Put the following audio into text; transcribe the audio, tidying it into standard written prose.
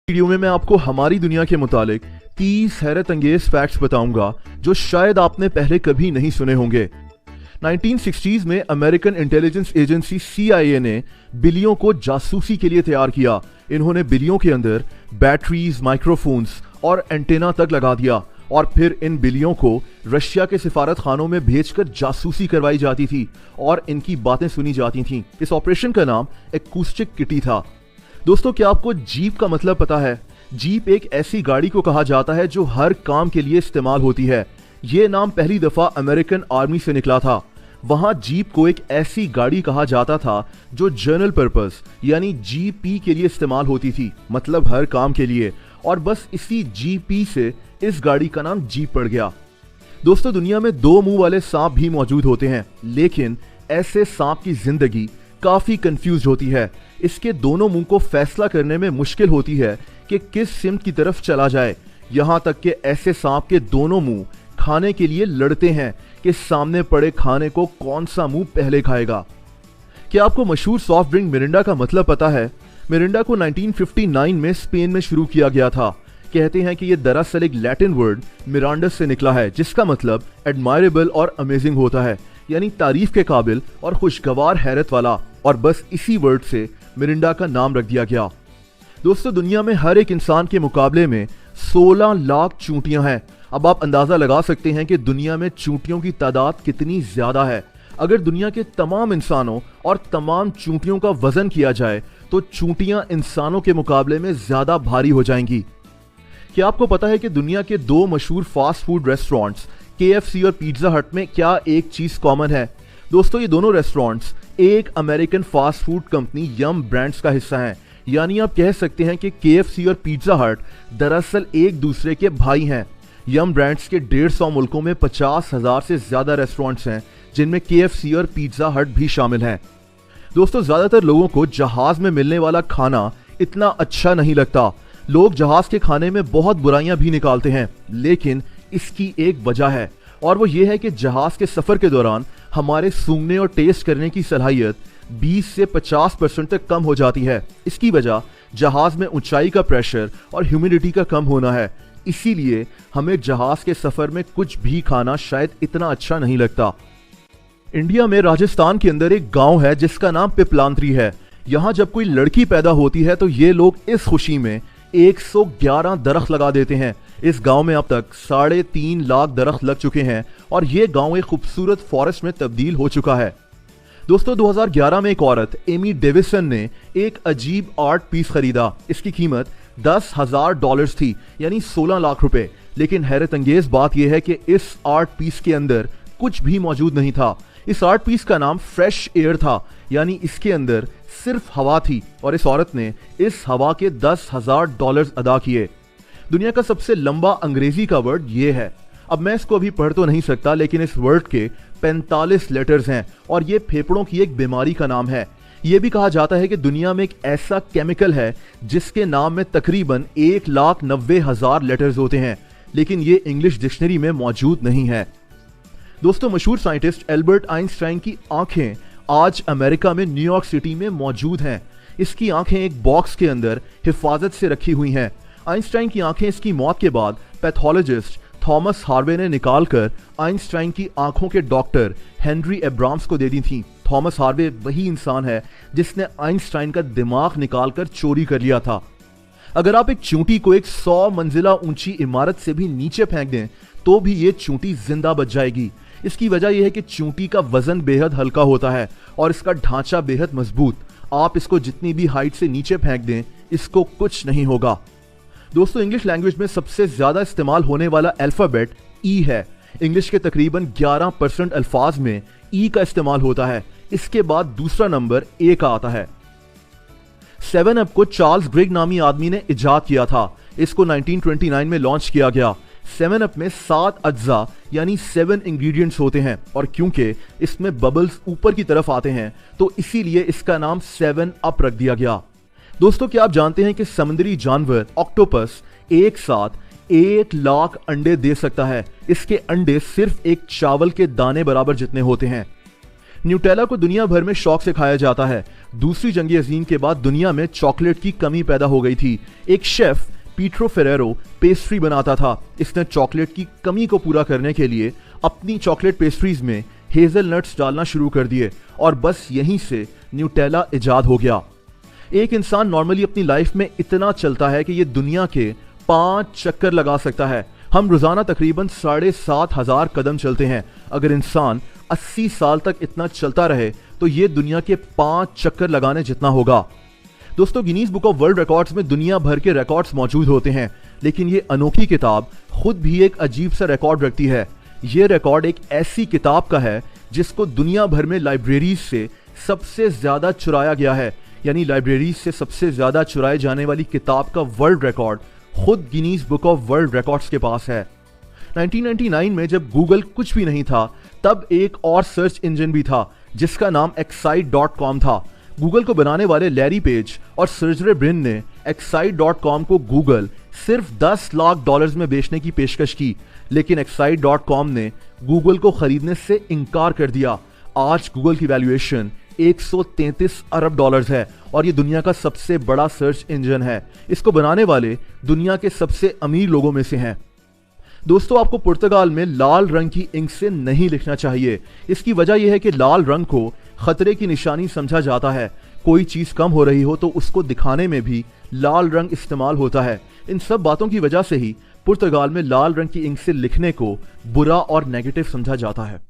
Video में मैं आपको हमारी दुनिया के मुतालिक 30 हैरत अंगेज फैक्ट्स बताऊंगा जो शायद आपने पहले कभी नहीं सुने होंगे। 1960s में अमेरिकन इंटेलिजेंस एजेंसी CIA ने बिल्लियों को जासूसी के लिए तैयार किया। इन्होंने बिल्लियों के अंदर बैटरीज, माइक्रोफोन्स और एंटेना तक लगा दिया और फिर इन बिल्लियों को रशिया के सिफारत खानों में भेजकर जासूसी करवाई जाती थी और इनकी बातें सुनी जाती थीं। इस ऑपरेशन का नाम एकूस्टिक किटी था। दोस्तों, क्या आपको जीप का मतलब पता है? जीप एक ऐसी गाड़ी को कहा जाता है जो हर काम के लिए इस्तेमाल होती है। ये नाम पहली दफा अमेरिकन आर्मी से निकला था। वहां जीप को एक ऐसी गाड़ी कहा जाता था जो जनरल पर्पस यानी GP के लिए इस्तेमाल होती थी, मतलब हर काम के लिए, और बस इसी GP से इस गाड़ी का नाम जीप पड़ गया। दोस्तों, दुनिया में दो मुंह वाले सांप भी मौजूद होते हैं, लेकिन ऐसे सांप की जिंदगी काफी कंफ्यूज होती है। इसके दोनों मुंह को फैसला करने में मुश्किल होती है कि किस सिमत की तरफ चला जाए। यहां तक कि ऐसे सांप के दोनों मुंह खाने के लिए लड़ते हैं कि सामने पड़े खाने को कौन सा मुंह पहले खाएगा। क्या आपको मशहूर सॉफ्ट ड्रिंक मिरिंडा का मतलब पता है? मिरिंडा को 1959 में स्पेन में शुरू किया गया था। कहते हैं कि यह दरअसल एक लैटिन वर्ड मिरांडस से निकला है, जिसका मतलब एडमायरेबल और अमेजिंग होता है, यानी तारीफ के काबिल और खुशगवार हैरत वाला, और बस इसी वर्ड से मिरिंडा का नाम रख दिया गया। दोस्तों, दुनिया में हर एक इंसान के मुकाबले में 16 लाख चूंटियां हैं। अब आप अंदाजा लगा सकते हैं कि दुनिया में चूंटियों की तादाद कितनी ज्यादा है। अगर दुनिया के तमाम इंसानों और तमाम चूंटियों का वजन किया जाए तो चूंटियां इंसानों के मुकाबले में ज्यादा भारी हो जाएंगी। क्या आपको पता है कि दुनिया के दो मशहूर फास्ट फूड रेस्टोरेंट्स KFC और पिज्जा हट में क्या एक चीज कॉमन है? दोस्तों, ये दोनों रेस्टोरेंट्स एक अमेरिकन फास्ट फूड कंपनी यम ब्रांड्स का हिस्सा हैं। यानी आप कह सकते हैं कि KFC और पिज्जा हट दरअसल एक दूसरे के भाई हैं। यम ब्रांड्स के 150 मुल्कों में 50,000 से ज्यादा रेस्टोरेंट्स हैं, जिनमें KFC और पिज्जा हट भी शामिल हैं। दोस्तों, ज्यादातर लोगों को जहाज में मिलने वाला खाना इतना अच्छा नहीं लगता। लोग जहाज के खाने में बहुत बुराइयां भी निकालते हैं, लेकिन इसकी एक वजह है, और वो ये है कि जहाज के सफर के दौरान हमारे सूंघने और टेस्ट करने की सलाहियत 20 से 50% तक कम हो जाती है। इसकी वजह जहाज में ऊंचाई का प्रेशर और ह्यूमिडिटी का कम होना है। इसीलिए हमें जहाज के सफर में कुछ भी खाना शायद इतना अच्छा नहीं लगता। इंडिया में राजस्थान के अंदर एक गांव है जिसका नाम पिपलांत्री है। यहाँ जब कोई लड़की पैदा होती है तो ये लोग इस खुशी में 111 दरख्त लगा देते हैं। इस गांव में अब तक 3.5 लाख दरख्त लग चुके हैं और ये गांव एक खूबसूरत फॉरेस्ट में तब्दील हो चुका है। दोस्तों, 2011 में एक औरत एमी डेविसन ने एक अजीब आर्ट पीस खरीदा। इसकी कीमत $10,000 थी, यानी 16 लाख रुपए। लेकिन हैरत अंगेज बात यह है कि इस आर्ट पीस के अंदर कुछ भी मौजूद नहीं था। इस आर्ट पीस का नाम फ्रेश एयर था, यानी इसके अंदर सिर्फ हवा थी, और इस औरत ने इस हवा के $10,000 अदा किए। दुनिया का सबसे लंबा अंग्रेजी का वर्ड ये है। अब मैं इसको अभी पढ़ तो नहीं सकता, लेकिन इस वर्ड के 45 लेटर्स हैं और ये फेफड़ों की एक बीमारी का नाम है। यह भी कहा जाता है कि दुनिया में एक ऐसा केमिकल है जिसके नाम में तकरीबन 1,90,000 लेटर्स होते हैं, लेकिन ये इंग्लिश डिक्शनरी में मौजूद नहीं है। दोस्तों, मशहूर साइंटिस्ट एल्बर्ट आइंस्टाइन की आंखें आज अमेरिका में न्यूयॉर्क सिटी में मौजूद हैं। इसकी आंखें एक बॉक्स के अंदर हिफाजत से रखी हुई हैं। आइंस्टाइन की आंखें इसकी मौत के बाद पैथोलॉजिस्ट थॉमस हार्वे ने निकालकर आइंस्टाइन की आंखों के डॉक्टर हेनरी एब्राम्स को दे दी थी। थॉमस हार्वे वही इंसान है जिसने आइंस्टाइन का दिमाग निकालकर चोरी कर लिया था। अगर आप एक चूंटी को एक 100 मंजिला ऊंची इमारत से भी नीचे फेंक दें तो भी ये चूंटी जिंदा बच जाएगी। इसकी वजह यह है कि चूंटी का वजन बेहद हल्का होता है और इसका ढांचा बेहद मजबूत। आप इसको जितनी भी हाइट से नीचे फेंक दें, इसको कुछ नहीं होगा। दोस्तों, इंग्लिश लैंग्वेज में सबसे ज्यादा इस्तेमाल होने वाला अल्फाबेट ई है। इंग्लिश के तकरीबन 11% अल्फाज में ई का इस्तेमाल होता है। इसके बाद दूसरा नंबर ए का आता है। 7up को चार्ल्स ग्रेग नामी आदमी ने इजाद किया था। इसको 1929 में लॉन्च किया गया। 7up में 7 अज्जा यानी 7 इंग्रेडिएंट्स होते हैं, और क्योंकि इसमें बबल्स ऊपर की तरफ आते हैं तो इसीलिए इसका नाम 7up रख दिया गया। दोस्तों, क्या आप जानते हैं कि समुद्री जानवर ऑक्टोपस एक साथ 1 लाख अंडे दे सकता है? इसके अंडे सिर्फ एक चावल के दाने बराबर जितने होते हैं। न्यूटेला को दुनिया भर में शौक से खाया जाता है। दूसरी जंग अजीम के बाद दुनिया में चॉकलेट की कमी पैदा हो गई थी। एक शेफ पीट्रो फेरेरो पेस्ट्री बनाता था। इसने चॉकलेट की कमी को पूरा करने के लिए अपनी चॉकलेट पेस्ट्रीज में हेजलनट्स डालना शुरू कर दिए और बस यहीं से न्यूटेला इजाद हो गया। एक इंसान नॉर्मली अपनी लाइफ में इतना चलता है कि ये दुनिया के 5 चक्कर लगा सकता है। हम रोजाना तकरीबन 7,500 कदम चलते हैं। अगर इंसान 80 साल तक इतना चलता रहे तो ये दुनिया के 5 चक्कर लगाने जितना होगा। दोस्तों, Guinness book of world records में दुनिया भर के रिकॉर्ड्स मौजूद होते हैं, लेकिन ये अनोखी किताब खुद भी एक अजीब सा रिकॉर्ड रखती है। ये रिकॉर्ड एक ऐसी किताब का है जिसको दुनिया भर में लाइब्रेरीज से सबसे ज्यादा चुराया गया है। यानी लाइब्रेरीज से सबसे ज्यादा चुराए जाने वाली किताब का वर्ल्ड रिकॉर्ड खुद Guinness book of world records के पास है। 1999 में जब गूगल कुछ भी नहीं था, तब एक और सर्च इंजन भी था जिसका नाम excite.com था। गूगल को बनाने वाले लैरी पेज और सर्जरे ब्रिन ने excite.com को गूगल सिर्फ $10 लाख में बेचने की पेशकश की, लेकिन excite.com ने गूगल को खरीदने से इनकार कर दिया। आज गूगल की वैल्यूएशन $133 अरब है और ये दुनिया का सबसे बड़ा सर्च इंजन है। इसको बनाने वाले दुनिया के सबसे अमीर लोगों में से हैं। दोस्तों, आपको पुर्तगाल में लाल रंग की इंक से नहीं लिखना चाहिए। इसकी वजह यह है कि लाल रंग को खतरे की निशानी समझा जाता है। कोई चीज कम हो रही हो तो उसको दिखाने में भी लाल रंग इस्तेमाल होता है। इन सब बातों की वजह से ही पुर्तगाल में लाल रंग की इंक से लिखने को बुरा और नेगेटिव समझा जाता है।